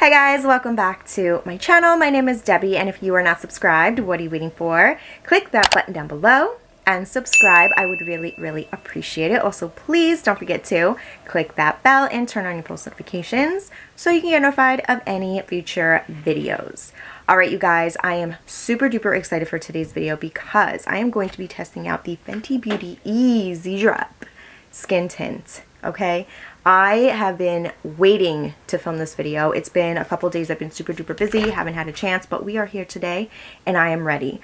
Hi guys, welcome back to my channel. My name is Debbie, and if you are not subscribed, what are you waiting for? Click that button down below and subscribe. I would really appreciate it. Also, please don't forget to click that bell and turn on your post notifications so you can get notified of any future videos. Alright you guys, I am super duper excited for today's video because I am going to be testing out the Fenty Beauty Eaze Drop Skin Tint. Okay, I have been waiting to film this video. It's been a couple days. I've been super duper busy, haven't had a chance, but we are here today and I am ready.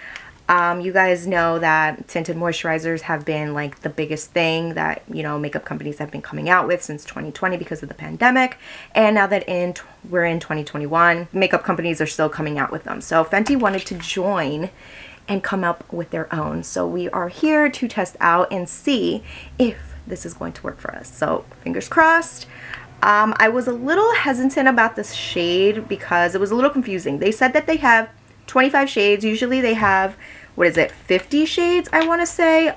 You guys know that tinted moisturizers have been like the biggest thing that, you know, makeup companies have been coming out with since 2020 because of the pandemic. And now that we're in 2021, makeup companies are still coming out with them. So Fenty wanted to join and come up with their own. So we are here to test out and see if this is going to work for us. So fingers crossed. I was a little hesitant about this shade because it was a little confusing. They said that they have 25 shades. Usually they have, what is it, 50 shades, I want to say,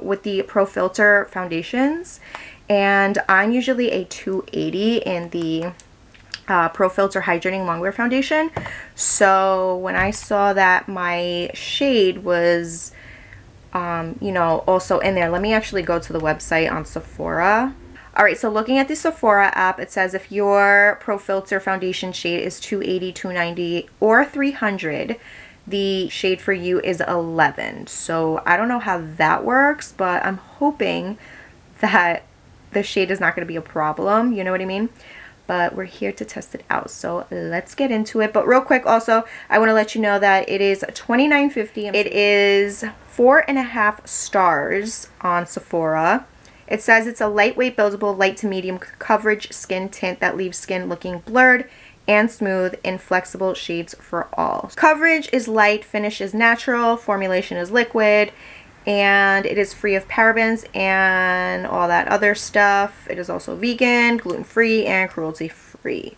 with the Pro Filter foundations. And I'm usually a 280 in the Pro Filter Hydrating Longwear Foundation. So when I saw that my shade was you know, also in there, let me actually go to the website on Sephora. Alright, so looking at the Sephora app, it says if your Pro Filter foundation shade is 280, 290, or 300, the shade for you is 11. So I don't know how that works, but I'm hoping that the shade is not going to be a problem, you know what I mean? But we're here to test it out, so let's get into it. But real quick, also, I want to let you know that it is $29.50. It is 4.5 stars on Sephora. It says it's a lightweight, buildable, light to medium coverage skin tint that leaves skin looking blurred and smooth in flexible shades for all. Coverage is light, finish is natural, formulation is liquid, and it is free of parabens and all that other stuff. It is also vegan, gluten-free, and cruelty-free.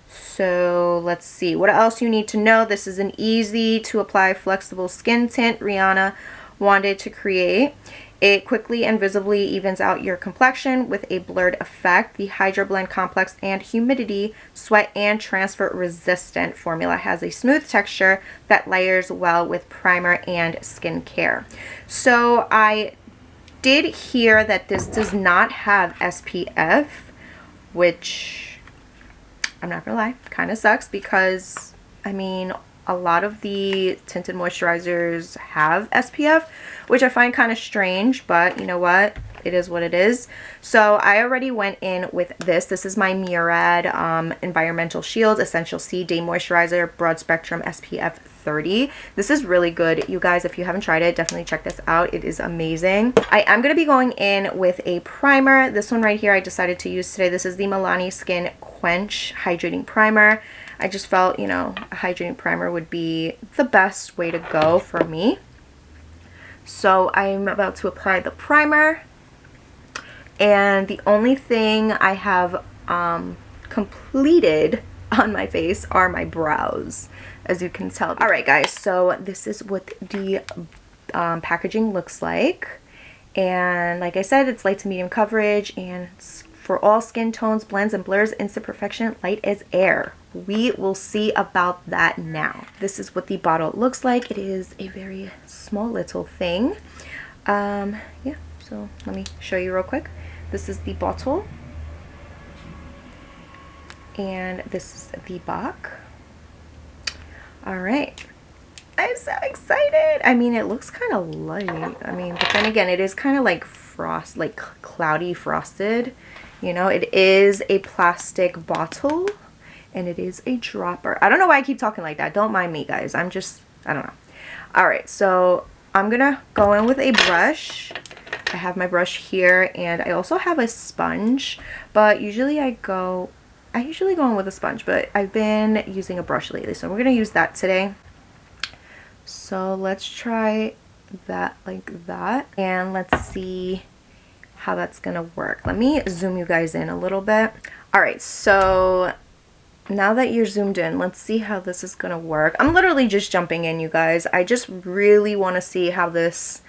So let's see what else you need to know. This is an easy to apply flexible skin tint Rihanna wanted to create. It quickly and visibly evens out your complexion with a blurred effect. The Hydra Blend Complex and Humidity Sweat and Transfer Resistant formula has a smooth texture that layers well with primer and skincare. So I did hear that this does not have SPF, which I'm not gonna lie, kind of sucks because, I mean, a lot of the tinted moisturizers have SPF, which I find kind of strange, but you know what? It is what it is. So I already went in with this. This is my Murad Environmental Shield Essential C Day Moisturizer Broad Spectrum SPF 30. This is really good. You guys, if you haven't tried it, definitely check this out. It is amazing. I am going to be going in with a primer. This one right here I decided to use today. This is the Milani Skin Quench Hydrating Primer. I just felt, you know, a hydrating primer would be the best way to go for me. So I'm about to apply the primer. And the only thing I have completed on my face are my brows, as you can tell. Alright guys, so this is what the packaging looks like. And like I said, it's light to medium coverage and it's for all skin tones, blends and blurs, instant perfection, light as air. We will see about that now. This is what the bottle looks like. It is a very small little thing. Yeah, so let me show you real quick. This is the bottle. And this is the back. Alright. I'm so excited. I mean, it looks kind of light. I mean, but then again, it is kind of like frost, like cloudy frosted. You know, it is a plastic bottle and it is a dropper. I don't know why I keep talking like that. Don't mind me, guys. I don't know. Alright, so I'm gonna go in with a brush. I have my brush here and I also have a sponge, but usually I usually go in with a sponge, but I've been using a brush lately, so we're gonna use that today. So let's try that like that and let's see how that's gonna work. Let me zoom you guys in a little bit. Alright, so now that you're zoomed in, let's see how this is gonna work. I'm literally just jumping in, you guys. I just really want to see how this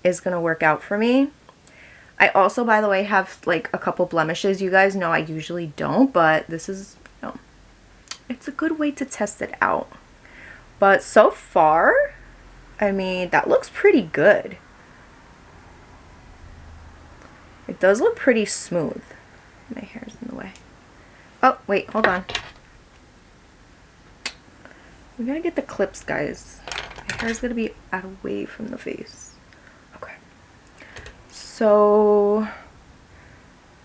is gonna work out for me. I also, by the way, have like a couple blemishes. You guys know I usually don't, but this is, you know, it's a good way to test it out. But so far, I mean, that looks pretty good. It does look pretty smooth. My hair's in the way. Oh, wait, hold on. We gotta get the clips, guys. My hair's gonna be out away from the face. Okay. So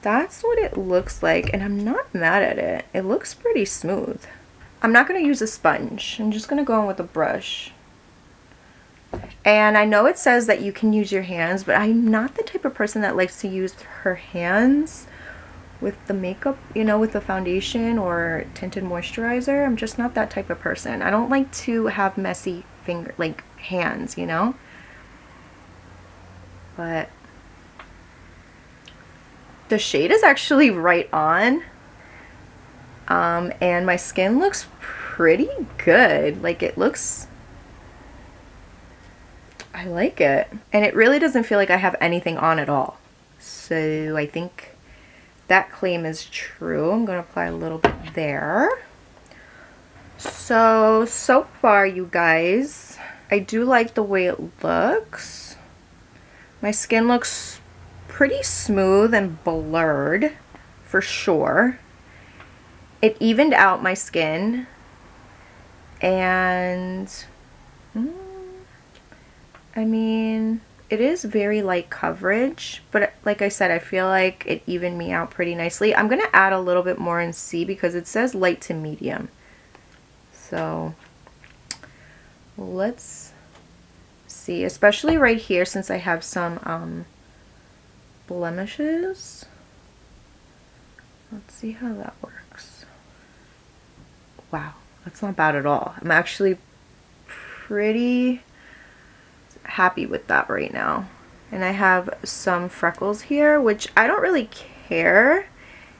that's what it looks like, and I'm not mad at it. It looks pretty smooth. I'm not gonna use a sponge. I'm just gonna go in with a brush. And I know it says that you can use your hands, but I'm not the type of person that likes to use her hands with the makeup, you know, with the foundation or tinted moisturizer. I'm just not that type of person. I don't like to have messy hands, you know. But the shade is actually right on. And my skin looks pretty good. Like, it looks, I like it. And it really doesn't feel like I have anything on at all. So I think that claim is true. I'm going to apply a little bit there. So far, you guys, I do like the way it looks. My skin looks pretty smooth and blurred, for sure. It evened out my skin, and I mean, it is very light coverage, but like I said, I feel like it evened me out pretty nicely. I'm going to add a little bit more and see, because it says light to medium. So let's see, especially right here, since I have some blemishes. Let's see how that works. Wow, that's not bad at all. I'm actually pretty happy with that right now. And I have some freckles here, which I don't really care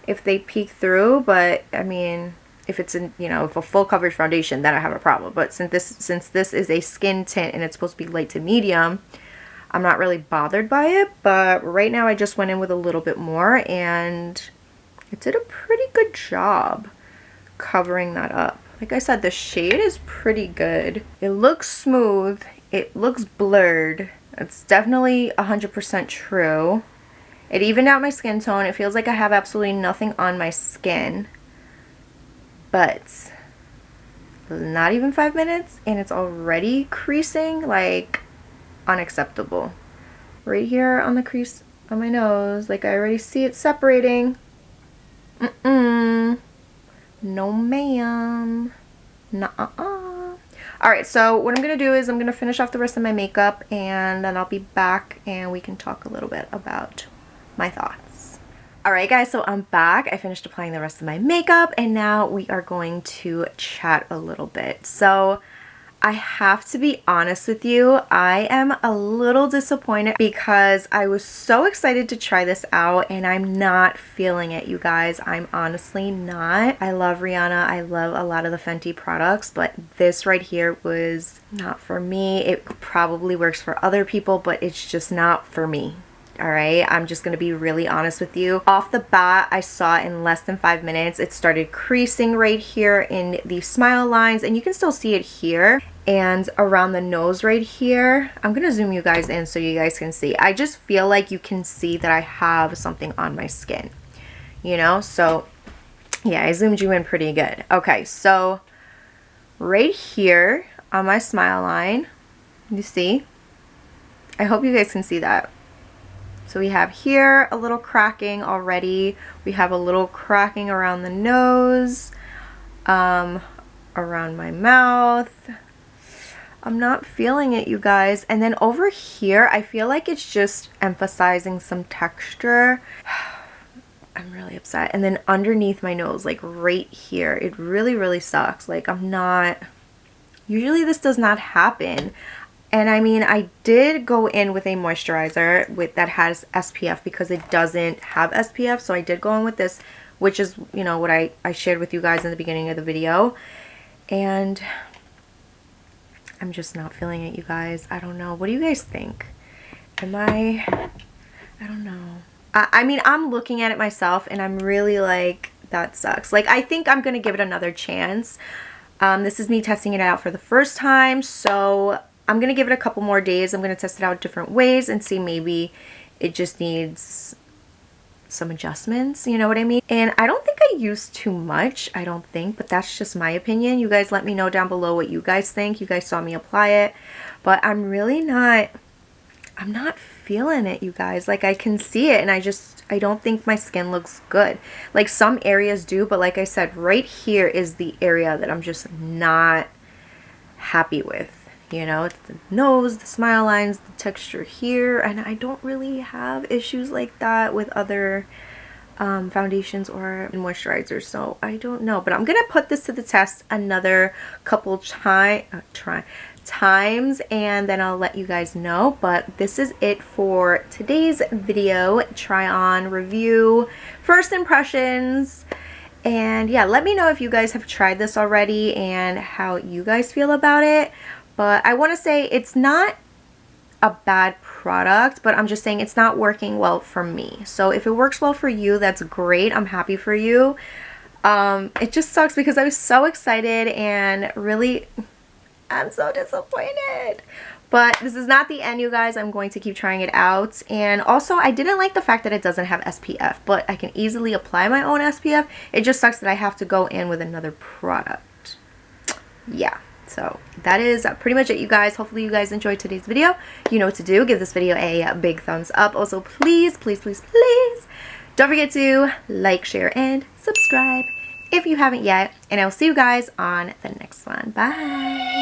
if they peek through, but I mean, if it's in, you know, if a full coverage foundation, then I have a problem. But since this is a skin tint and it's supposed to be light to medium, I'm not really bothered by it. But right now I just went in with a little bit more, and it did a pretty good job covering that up. Like I said, the shade is pretty good. It looks smooth. It looks blurred. It's definitely 100% true. It evened out my skin tone. It feels like I have absolutely nothing on my skin. But not even 5 minutes, and it's already creasing. Like, unacceptable. Right here on the crease on my nose, like, I already see it separating. No ma'am. Nuh-uh. Alright, so what I'm going to do is I'm going to finish off the rest of my makeup, and then I'll be back and we can talk a little bit about my thoughts. Alright guys, so I'm back. I finished applying the rest of my makeup, and now we are going to chat a little bit. So I have to be honest with you, I am a little disappointed because I was so excited to try this out, and I'm not feeling it, you guys. I'm honestly not. I love Rihanna. I love a lot of the Fenty products, but this right here was not for me. It probably works for other people, but it's just not for me. Alright, I'm just going to be really honest with you. Off the bat, I saw in less than 5 minutes, it started creasing right here in the smile lines, and you can still see it here and around the nose right here. I'm going to zoom you guys in so you guys can see. I just feel like you can see that I have something on my skin, you know? So yeah, I zoomed you in pretty good. Okay, so right here on my smile line, you see? I hope you guys can see that. So we have here a little cracking already. We have a little cracking around the nose, around my mouth. I'm not feeling it, you guys. And then over here, I feel like it's just emphasizing some texture. I'm really upset. And then underneath my nose, like right here, it really, really sucks. Like, I'm not, usually this does not happen. And I mean, I did go in with a moisturizer that has SPF because it doesn't have SPF. So I did go in with this, which is, you know, what I shared with you guys in the beginning of the video. And I'm just not feeling it, you guys. I don't know. What do you guys think? I don't know. I mean, I'm looking at it myself and I'm really like, that sucks. Like, I think I'm gonna give it another chance. This is me testing it out for the first time, so I'm gonna give it a couple more days. I'm gonna test it out different ways and see, maybe it just needs some adjustments, you know what I mean? And I don't think I used too much, I don't think, but that's just my opinion. You guys let me know down below what you guys think. You guys saw me apply it, but I'm not feeling it, you guys. Like, I can see it, and I don't think my skin looks good. Like, some areas do, but like I said, right here is the area that I'm just not happy with. You know, it's the nose, the smile lines, the texture here, and I don't really have issues like that with other foundations or moisturizers, so I don't know. But I'm gonna put this to the test another couple times, and then I'll let you guys know. But this is it for today's video. Try on review, first impressions. And yeah, let me know if you guys have tried this already and how you guys feel about it. But I want to say it's not a bad product, but I'm just saying it's not working well for me. So if it works well for you, that's great. I'm happy for you. It just sucks because I was so excited, and really, I'm so disappointed. But this is not the end, you guys. I'm going to keep trying it out. And also, I didn't like the fact that it doesn't have SPF, but I can easily apply my own SPF. It just sucks that I have to go in with another product. Yeah. So that is pretty much it, you guys. Hopefully you guys enjoyed today's video. You know what to do. Give this video a big thumbs up. Also, please, please, please, please don't forget to like, share, and subscribe if you haven't yet. And I'll see you guys on the next one. Bye.